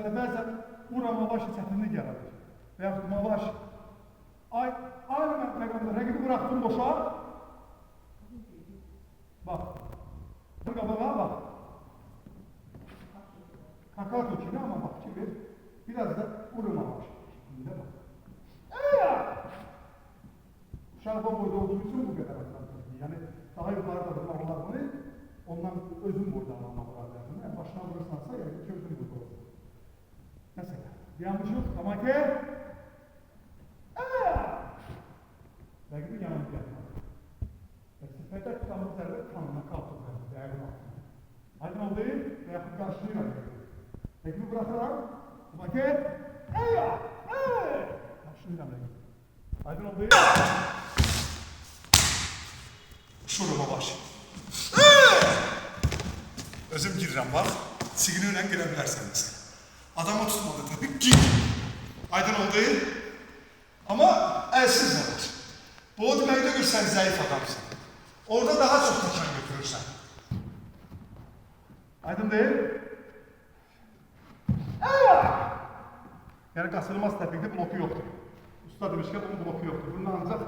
Və bəzən ura mavaşı çətinlik yaradır. Və yaxud mavaş aynı məqamda rəqibi bıraxdım boşa. Bax. Qabağa bax. Kakato kimi ama bak gibi biraz da ura mavaşı. Şeklinde bak. Uşaq boyda olduğu için bu qədər atlanır. Yəni daha yukarıda durmalar bunu ondan özüm burada almaq lazım. Yəni başına vurursansa yəni ki özüm burada olur. Mesela yanlış yok ama ki rəqibin yanına gəlmez. Və sifətə tutanlı zərbə tanına qalxır. Değerli altına. Aydın oldu və yaxud qarşılıyla rəqibi. Rəqibi bıraxıram. Ama ki qarşılıyla rəqibi. Aydın oldu. Şuruma baş. Özüm girirəm bax. Siqniylə girə bilərsəniz. Adama tutmadı tabii. Gir. Aydın oldu. Ama əlsiz də var. Bu o deməkdə ki sən zəif adamsın. Orada daha çox taşan götürürsən. Aydın deyil. Yəni qaçılmaz təpikdə bloku yoxdur. Usta demişkən bunun bloku yoxdur. Bunun ancaq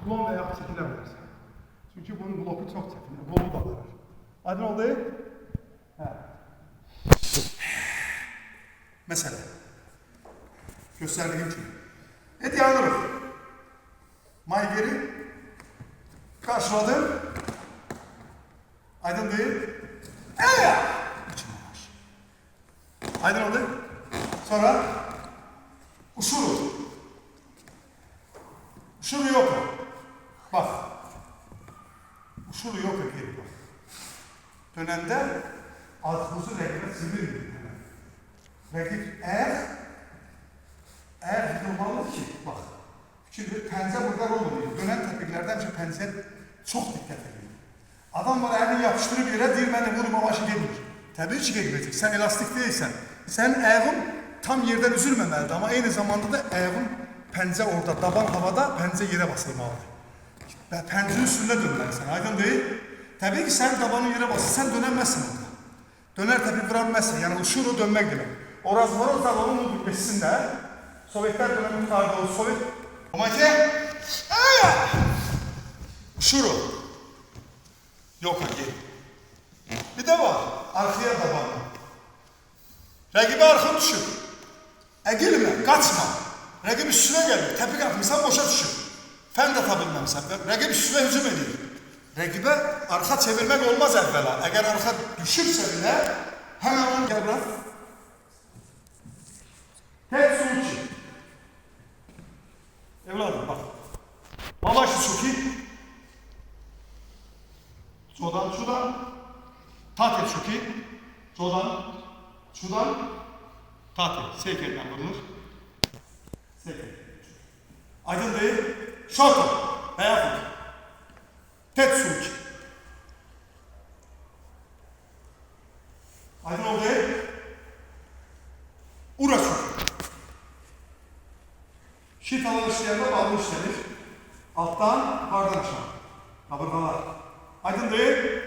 klon və yaxud çəkilə bilərsən. Çünki bunun bloku çox çəkilir. Bloku da var. Aydın oldu? Hə. Məsələ. Göstərdiyim kimi. Et yanırıq. Maygeri karşıladım. Aydın değil. Aydın oldu. Sonra usulü. Usulü yok mu? Bak. Usulü yok mu? Dönende arzusu rəqibə sivir. Rəqib eğer durmalıdır ki, bak. Çünkü pəncə burada rol oluyor. Dönən təpiklərdən ki, pəncə çox diqqət edir. Adam var, əlini yapışdırıb yerə, deyir, mənə vurma başı gedir. Təbii ki, gedməyəcək. Sən elastik deyilsən. Sən ayağın tam yerdən üzülməməlidir. Amma eyni zamanda da ayağın pəncə orada, daban havada, pəncə yerə basılmalıdır. Və pəncənin üstündə dönməlisən. Aydın deyil. Təbii ki, sən dabanın yerə basılsan, sən dönəməzsin orada. Dönər təpik vuranməzsən. Yəni, uşuru dönmək demək. Orazları o zamanı unutup geçsin de. Sovyetler dönemi tutardı o Sovyet. Ama ki şuru yok ki. Bir de var arkaya da var. Rakibi arka düşür. Egilme, kaçma. Rakip üstüne gelir. Tepik atmışsan boşa düşür. Fen de atabilmemsen. Rakip üstüne hücum ediyor. Rakibe arka çevirmek olmaz evvela. Eğer arka düşürse bile hemen onu gel bırak. Tek su için. Evladım bak. Mavaşı çok iyi. Şuradan. Tatil çok iyi. Şuradan. Tatil. Seykelden vurulur. Seykel. Aydın değil. Şortu. Beyaz. Tek su için. Aydın oldu. Uğraşıyor. Şit alan işlerinde bağlı işlenir. Alttan, yukarıdan aşağı. Kaburgalar. Aydın değil.